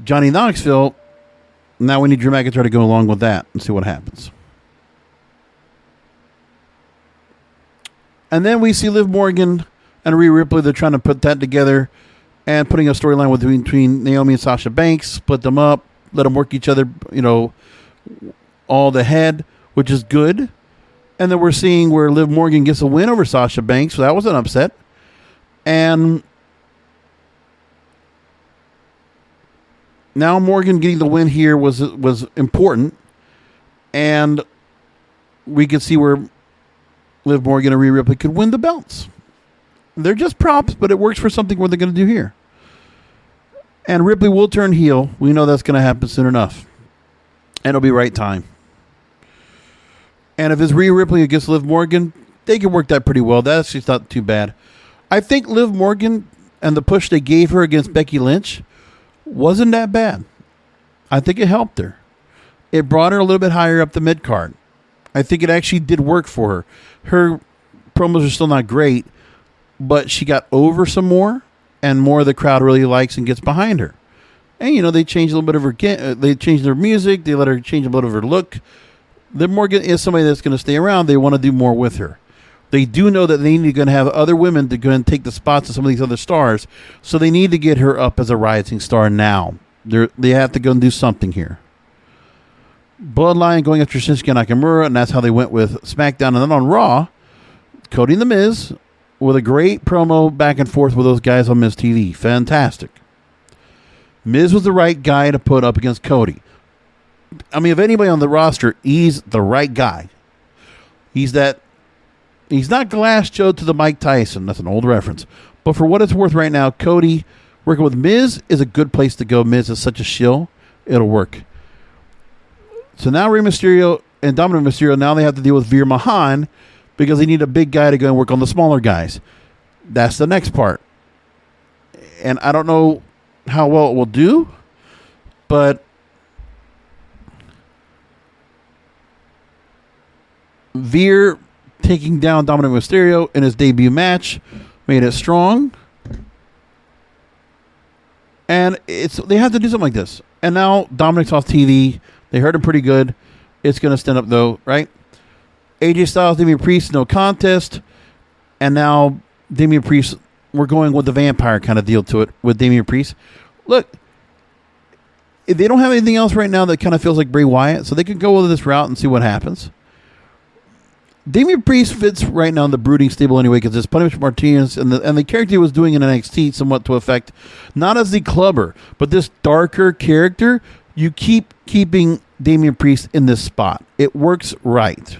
Johnny Knoxville, now we need Drew McIntyre to go along with that and see what happens. And then we see Liv Morgan and Rhea Ripley. They're trying to put that together and putting a storyline between Naomi and Sasha Banks, split them up, let them work each other, all the head, which is good. And then we're seeing where Liv Morgan gets a win over Sasha Banks, so that was an upset. And now Morgan getting the win here was important, and we could see where Liv Morgan and Rhea Ripley could win the belts. They're just props, but it works for something what they're going to do here. And Ripley will turn heel. We know that's going to happen soon enough. And it'll be right time. And if it's Rhea Ripley against Liv Morgan, they can work that pretty well. That's just not too bad. I think Liv Morgan and the push they gave her against Becky Lynch wasn't that bad. I think it helped her. It brought her a little bit higher up the mid-card. I think it actually did work for her. Her promos are still not great, but she got over some more, and more of the crowd really likes and gets behind her. And, they changed a little bit of her, they changed their music, they let her change a little of her look. Liv Morgan is somebody that's going to stay around. They want to do more with her. They do know that they need to have other women to go and take the spots of some of these other stars, so they need to get her up as a rising star now. They have to go and do something here. Bloodline going after Shinsuke Nakamura, and that's how they went with SmackDown. And then on Raw, Cody and The Miz with a great promo back and forth with those guys on Miz TV. Fantastic. Miz was the right guy to put up against Cody. I mean, if anybody on the roster, he's the right guy. He's not Glass Joe to the Mike Tyson. That's an old reference. But for what it's worth right now, Cody working with Miz is a good place to go. Miz is such a shill. It'll work. So now Rey Mysterio and Dominic Mysterio, now they have to deal with Veer Mahan because they need a big guy to go and work on the smaller guys. That's the next part. And I don't know how well it will do, but Veer taking down Dominic Mysterio in his debut match made it strong. And they have to do something like this. And now Dominic's off TV. They heard him pretty good. It's going to stand up, though, right? AJ Styles, Damian Priest, no contest. And now Damian Priest, we're going with the vampire kind of deal to it with Damian Priest. Look, they don't have anything else right now that kind of feels like Bray Wyatt, so they can go with this route and see what happens. Damian Priest fits right now in the brooding stable anyway because it's Punishment Martinez and the character he was doing in NXT somewhat to affect, not as the clubber, but this darker character. You keep keeping Damian Priest in this spot. It works right.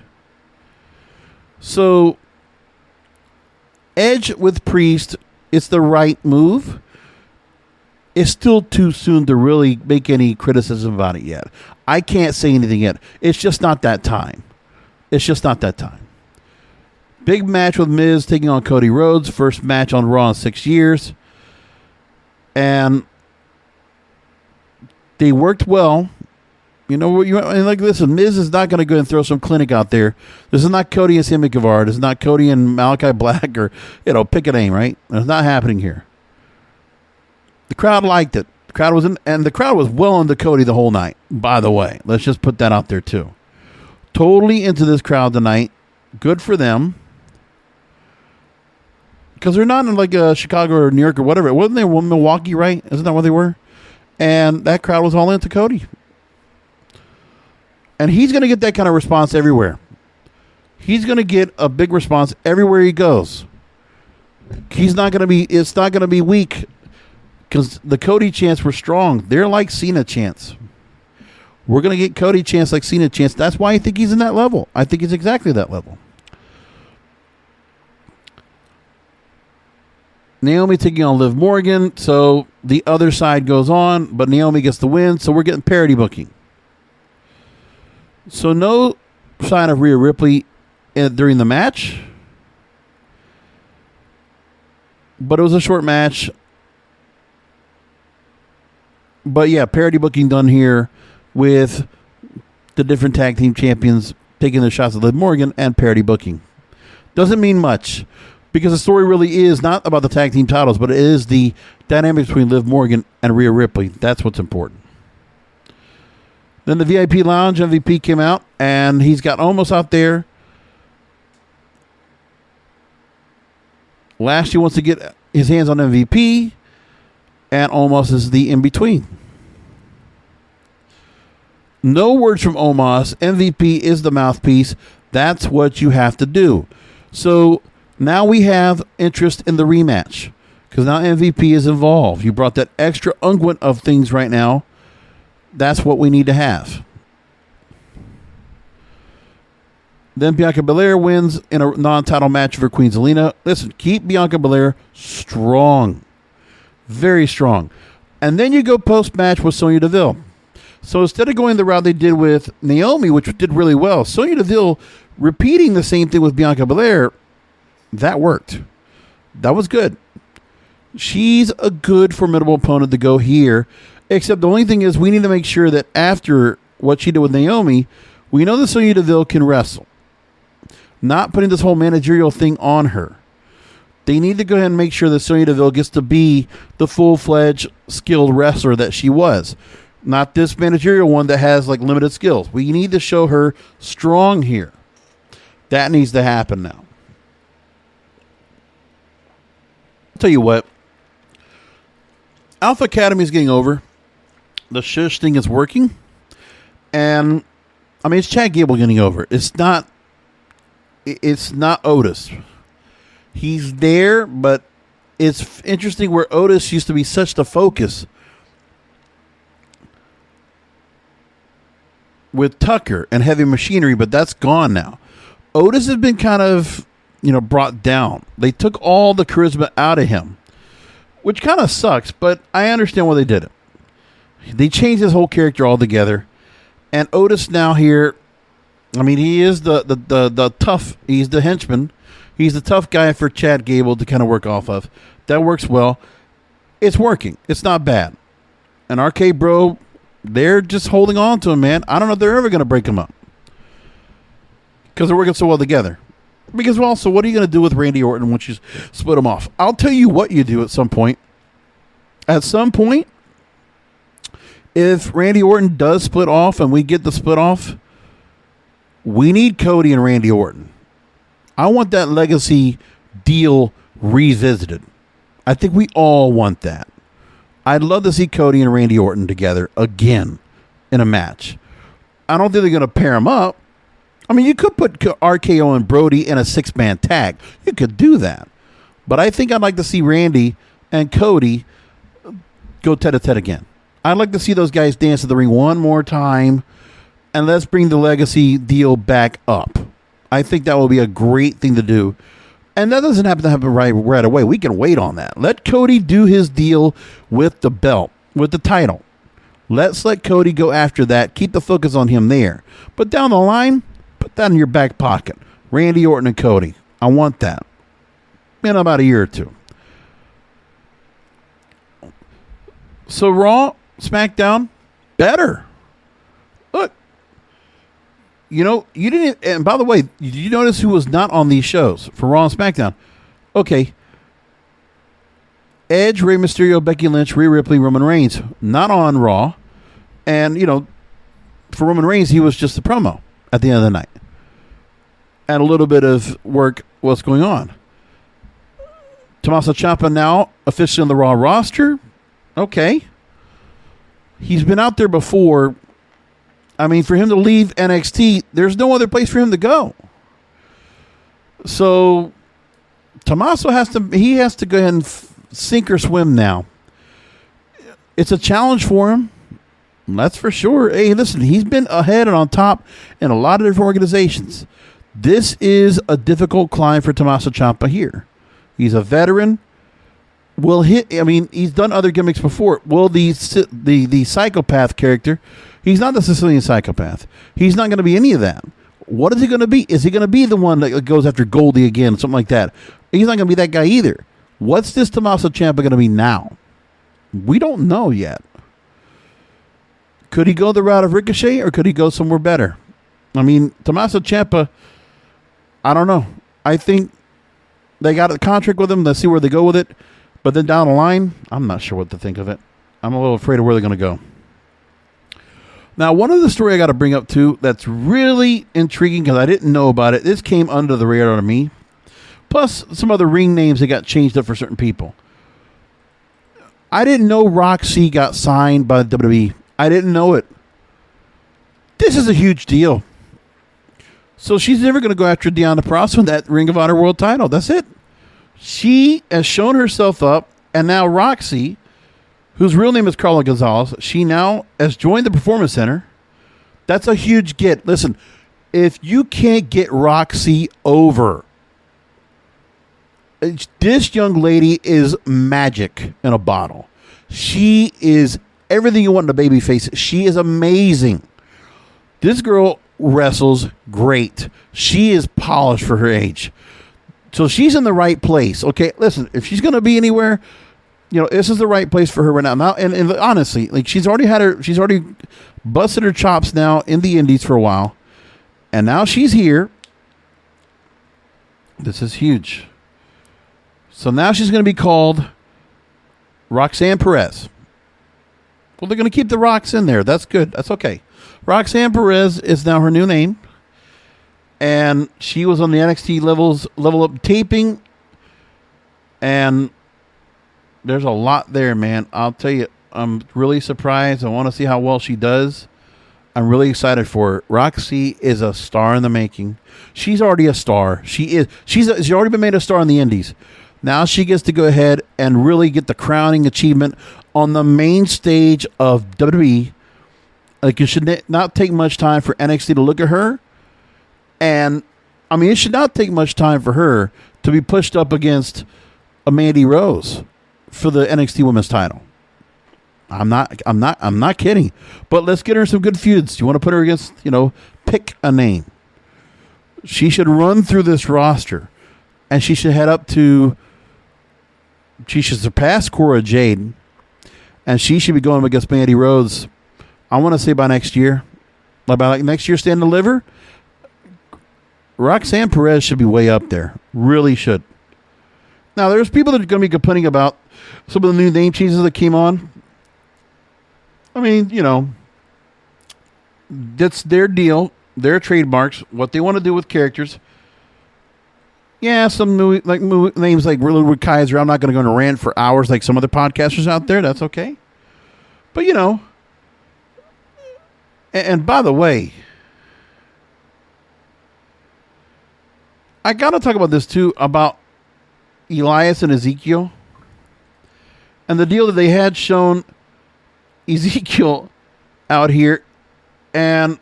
So, Edge with Priest, it's the right move. It's still too soon to really make any criticism about it yet. I can't say anything yet. It's just not that time. Big match with Miz taking on Cody Rhodes. First match on Raw in 6 years. And they worked well. Listen, Miz is not going to go and throw some clinic out there. This is not Cody and Sammy Guevara. This is not Cody and Malachi Black or, pick a name, right? It's not happening here. The crowd liked it. The crowd was well into Cody the whole night, by the way. Let's just put that out there, too. Totally into this crowd tonight. Good for them. Because they're not in like Chicago or New York or whatever. Wasn't they Milwaukee, right? Isn't that what they were? And that crowd was all into Cody. And he's going to get that kind of response everywhere. He's going to get a big response everywhere he goes. It's not going to be weak because the Cody chants were strong. They're like Cena chants. We're going to get Cody chants like Cena chants. That's why I think he's in that level. I think he's exactly that level. Naomi taking on Liv Morgan, so the other side goes on, but Naomi gets the win, so we're getting parity booking. So no sign of Rhea Ripley during the match, but it was a short match. But yeah, parity booking done here with the different tag team champions taking their shots at Liv Morgan and parity booking. Doesn't mean much, because the story really is not about the tag team titles, but it is the dynamics between Liv Morgan and Rhea Ripley. That's what's important. Then the VIP Lounge MVP came out, and he's got Omos out there. Lashley wants to get his hands on MVP, and Omos is the in-between. No words from Omos. MVP is the mouthpiece. That's what you have to do. So now we have interest in the rematch, because now MVP is involved. You brought that extra unguent of things right now. That's what we need to have. Then Bianca Belair wins in a non-title match for Queen Zelina. Listen, keep Bianca Belair strong. Very strong. And then you go post-match with Sonya Deville. So instead of going the route they did with Naomi, which did really well, Sonya Deville repeating the same thing with Bianca Belair, that worked. That was good. She's a good, formidable opponent to go here. Except the only thing is we need to make sure that after what she did with Naomi, we know that Sonya Deville can wrestle. Not putting this whole managerial thing on her. They need to go ahead and make sure that Sonya Deville gets to be the full-fledged skilled wrestler that she was. Not this managerial one that has like limited skills. We need to show her strong here. That needs to happen now. I'll tell you what. Alpha Academy is getting over. The shush thing is working. And, I mean, it's Chad Gable getting over. It's not Otis. He's there, but it's interesting where Otis used to be such the focus with Tucker and Heavy Machinery, but that's gone now. Otis has been kind of, brought down. They took all the charisma out of him, which kind of sucks, but I understand why they did it. They changed his whole character altogether. And Otis now here, I mean, he is the tough, he's the henchman. He's the tough guy for Chad Gable to kind of work off of. That works well. It's working. It's not bad. And RK Bro, they're just holding on to him, man. I don't know if they're ever going to break him up, because they're working so well together. Because also, what are you going to do with Randy Orton once you split him off? I'll tell you what you do at some point. At some point, if Randy Orton does split off and we get the split off, we need Cody and Randy Orton. I want that legacy deal revisited. I think we all want that. I'd love to see Cody and Randy Orton together again in a match. I don't think they're going to pair them up. I mean, you could put RKO and Brody in a 6-man tag. You could do that. But I think I'd like to see Randy and Cody go tete-a-tete again. I'd like to see those guys dance to the ring one more time, and let's bring the legacy deal back up. I think that will be a great thing to do. And that doesn't have to happen right away. We can wait on that. Let Cody do his deal with the belt, with the title. Let's let Cody go after that. Keep the focus on him there. But down the line, put that in your back pocket. Randy Orton and Cody. I want that. In about a year or two. So Raw, SmackDown, better. Look. You didn't, and by the way, did you notice who was not on these shows for Raw and SmackDown? Okay. Edge, Rey Mysterio, Becky Lynch, Rhea Ripley, Roman Reigns, not on Raw. And, for Roman Reigns, he was just a promo at the end of the night. And a little bit of work, what's going on. Tommaso Ciampa now officially on the Raw roster. Okay. He's been out there before. I mean, for him to leave NXT, there's no other place for him to go. So Tommaso has to go ahead and sink or swim now. It's a challenge for him. That's for sure. Hey, listen, he's been ahead and on top in a lot of different organizations. This is a difficult climb for Tommaso Ciampa here. He's a veteran. He's done other gimmicks before. Will the psychopath character, he's not the Sicilian psychopath. He's not going to be any of that. What is he going to be? Is he going to be the one that goes after Goldie again, something like that? He's not going to be that guy either. What's this Tommaso Ciampa going to be now? We don't know yet. Could he go the route of Ricochet, or could he go somewhere better? I mean, Tommaso Ciampa, I don't know. I think they got a contract with him. Let's see where they go with it. But then down the line, I'm not sure what to think of it. I'm a little afraid of where they're going to go. Now, one of the story I got to bring up, too, that's really intriguing because I didn't know about it. This came under the radar to me. Plus, some other ring names that got changed up for certain people. I didn't know Roxy got signed by the WWE. I didn't know it. This is a huge deal. So she's never going to go after Deonna Purrazzo with that Ring of Honor World title. That's it. She has shown herself up, and now Roxy, whose real name is Carla Gonzalez, she now has joined the Performance Center. That's a huge get. Listen, if you can't get Roxy over, this young lady is magic in a bottle. She is everything you want in a babyface. She is amazing. This girl wrestles great. She is polished for her age. So she's in the right place. Okay, listen, if she's going to be anywhere, this is the right place for her right now. And honestly, like she's already busted her chops now in the Indies for a while. And now she's here. This is huge. So now she's going to be called Roxanne Perez. Well, they're going to keep the Rox in there. That's good. That's okay. Roxanne Perez is now her new name. And she was on the NXT Level Up taping. And there's a lot there, man. I'll tell you, I'm really surprised. I want to see how well she does. I'm really excited for her. Roxy is a star in the making. She's already a star. She's already been made a star in the Indies. Now she gets to go ahead and really get the crowning achievement on the main stage of WWE. Like, it should not take much time for NXT to look at her. And, I mean, it should not take much time for her to be pushed up against a Mandy Rose for the NXT Women's title. I'm not kidding. But let's get her some good feuds. You want to put her against, pick a name. She should run through this roster. And she should she should surpass Cora Jade. And she should be going up against Mandy Rose, I want to say by next year. By next year, Stand and Deliver. Roxanne Perez should be way up there. Really should. Now, there's people that are going to be complaining about some of the new name changes that came on. I mean, that's their deal, their trademarks, what they want to do with characters. Yeah, some new, names like Ludwig Kaiser. I'm not going to go on a rant for hours like some other podcasters out there. That's okay. But, and by the way, I got to talk about this too, about Elias and Ezekiel. And the deal that they had shown Ezekiel out here. And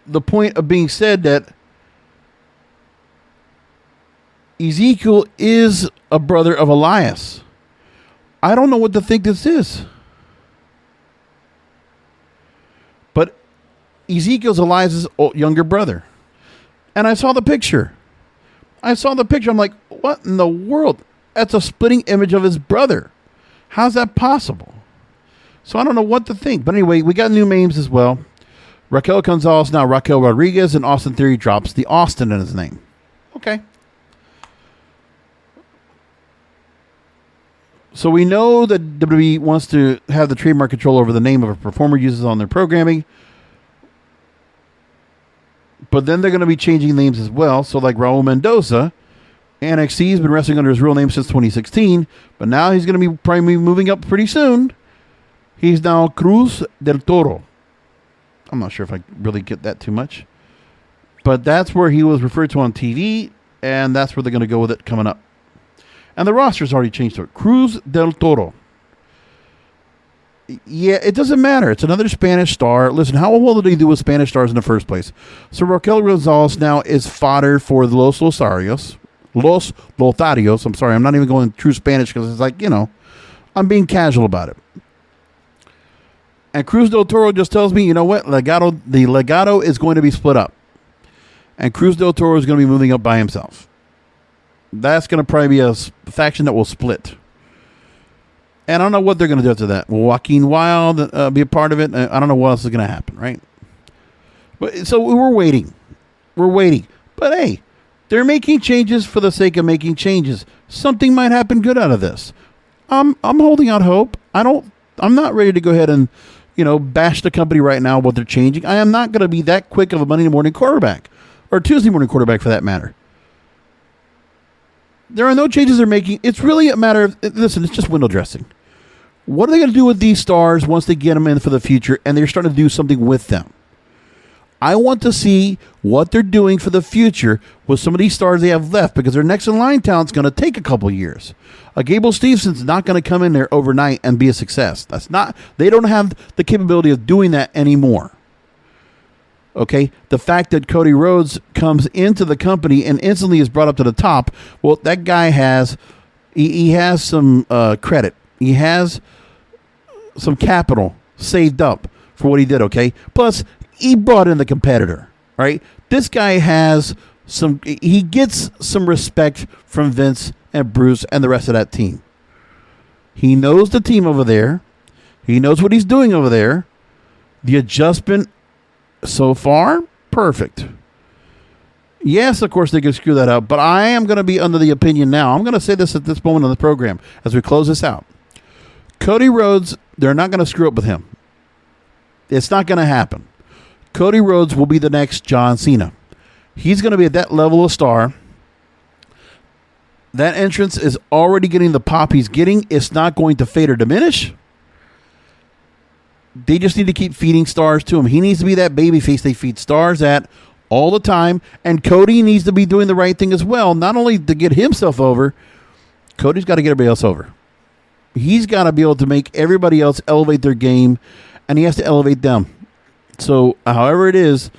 the point of being said that Ezekiel is a brother of Elias. I don't know what to think this is. But Ezekiel's Elias's younger brother. And I saw the picture. I'm like, what in the world? That's a splitting image of his brother. How's that possible? So I don't know what to think. But anyway, we got new names as well. Raquel Gonzalez, now Raquel Rodriguez, and Austin Theory drops the Austin in his name. Okay. So we know that WWE wants to have the trademark control over the name of a performer uses on their programming. But then they're going to be changing names as well. So like Raul Mendoza, NXT has been wrestling under his real name since 2016. But now he's going to be probably moving up pretty soon. He's now Cruz del Toro. I'm not sure if I really get that too much. But that's where he was referred to on TV. And that's where they're going to go with it coming up. And the roster's already changed to it. Cruz del Toro. Yeah, it doesn't matter. It's another Spanish star. Listen, how well did he do with Spanish stars in the first place? So Raquel Gonzalez now is fodder for the Los Lotarios. Los Lotarios. I'm sorry, I'm not even going true Spanish because it's like, I'm being casual about it. And Cruz del Toro just tells me, you know what? The Legado is going to be split up. And Cruz del Toro is going to be moving up by himself. That's going to probably be a faction that will split. And I don't know what they're going to do after that. Will Joaquin Wilde be a part of it? I don't know what else is going to happen, right? But so we're waiting. We're waiting. But hey, they're making changes for the sake of making changes. Something might happen good out of this. I'm holding out hope. I'm not ready to go ahead and bash the company right now what they're changing. I am not going to be that quick of a Monday morning quarterback or Tuesday morning quarterback for that matter. There are no changes they're making. It's really a matter of, listen, it's just window dressing. What are they going to do with these stars once they get them in for the future and they're starting to do something with them? I want to see what they're doing for the future with some of these stars they have left because their next in line talent's going to take a couple years. Gable Stevenson's not going to come in there overnight and be a success. They don't have the capability of doing that anymore. Okay, the fact that Cody Rhodes comes into the company and instantly is brought up to the top, well, that guy has some credit. He has some capital saved up for what he did, okay? Plus, he brought in the competitor, right? This guy he gets some respect from Vince and Bruce and the rest of that team. He knows the team over there. He knows what he's doing over there. The adjustment so far, perfect. Yes, of course, they could screw that up, but I am going to be under the opinion now. I'm going to say this at this moment on the program as we close this out. Cody Rhodes, they're not going to screw up with him. It's not going to happen. Cody Rhodes will be the next John Cena. He's going to be at that level of star. That entrance is already getting the pop he's getting. It's not going to fade or diminish. They just need to keep feeding stars to him. He needs to be that babyface they feed stars at all the time. And Cody needs to be doing the right thing as well. Not only to get himself over, Cody's got to get everybody else over. He's got to be able to make everybody else elevate their game. And he has to elevate them. So, however it is,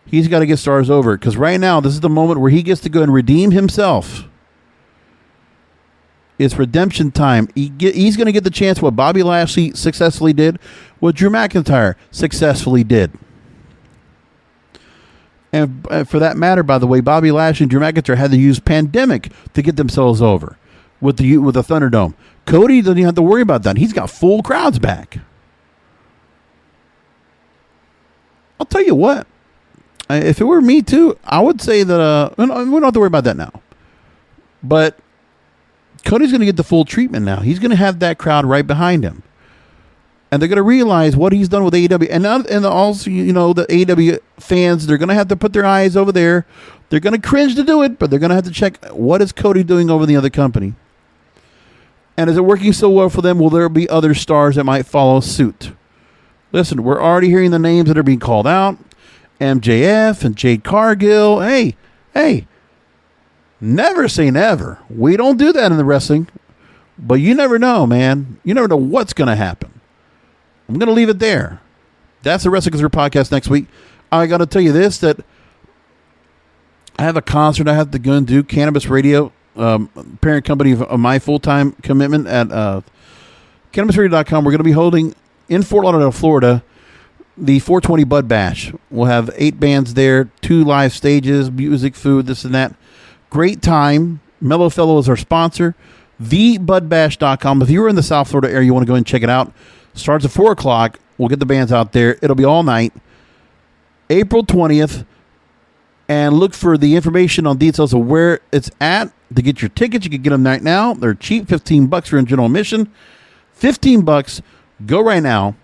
he's got to get stars over. Because right now, this is the moment where he gets to go and redeem himself. It's redemption time. He's going to get the chance what Bobby Lashley successfully did, what Drew McIntyre successfully did. And for that matter, by the way, Bobby Lashley and Drew McIntyre had to use pandemic to get themselves over with the Thunderdome. Cody doesn't even have to worry about that. He's got full crowds back. I'll tell you what. If it were me too, I would say that we don't have to worry about that now. But Cody's going to get the full treatment now. He's going to have that crowd right behind him. And they're going to realize what he's done with AEW. And also, the AEW fans, they're going to have to put their eyes over there. They're going to cringe to do it, but they're going to have to check what is Cody doing over the other company. And is it working so well for them? Will there be other stars that might follow suit? Listen, we're already hearing the names that are being called out. MJF and Jade Cargill. Hey. Never say never. We don't do that in the wrestling. But you never know, man. You never know what's going to happen. I'm going to leave it there. That's the Wrestling Conservative Podcast next week. I got to tell you this, that I have a concert I have to go and do. Cannabis Radio, parent company of my full-time commitment at CannabisRadio.com. We're going to be holding in Fort Lauderdale, Florida, the 420 Bud Bash. We'll have 8 bands there, 2 live stages, music, food, this and that. Great time. Mellow Fellow is our sponsor. TheBudBash.com. If you're in the South Florida area, you want to go and check it out. Starts at 4 o'clock. We'll get the bands out there. It'll be all night. April 20th. And look for the information on details of where it's at. To get your tickets, you can get them right now. They're cheap, $15 for in general admission. $15. Go right now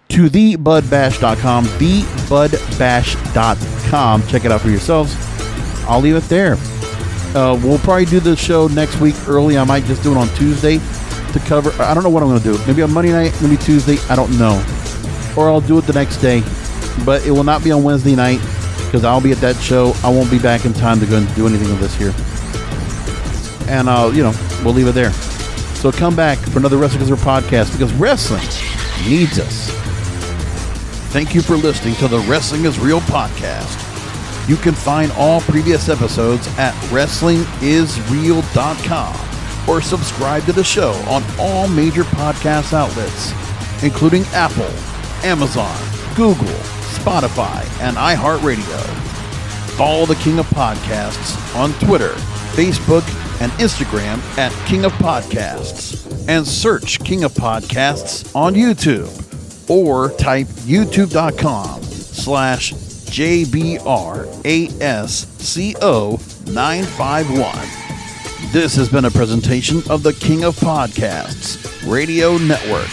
to TheBudBash.com. TheBudBash.com. Check it out for yourselves. I'll leave it there. We'll probably do the show next week early. I might just do it on Tuesday to cover. I don't know what I'm going to do. Maybe on Monday night, maybe Tuesday. I don't know. Or I'll do it the next day. But it will not be on Wednesday night because I'll be at that show. I won't be back in time to go and do anything with this here. And, we'll leave it there. So come back for another Wrestling Conservative Podcast because wrestling needs us. Thank you for listening to the Wrestling is Real podcast. You can find all previous episodes at wrestlingisreal.com or subscribe to the show on all major podcast outlets, including Apple, Amazon, Google, Spotify, and iHeartRadio. Follow the King of Podcasts on Twitter, Facebook, and Instagram at King of Podcasts, and search King of Podcasts on YouTube, or type youtube.com/JBRASCO951. This has been a presentation of the King of Podcasts Radio Network.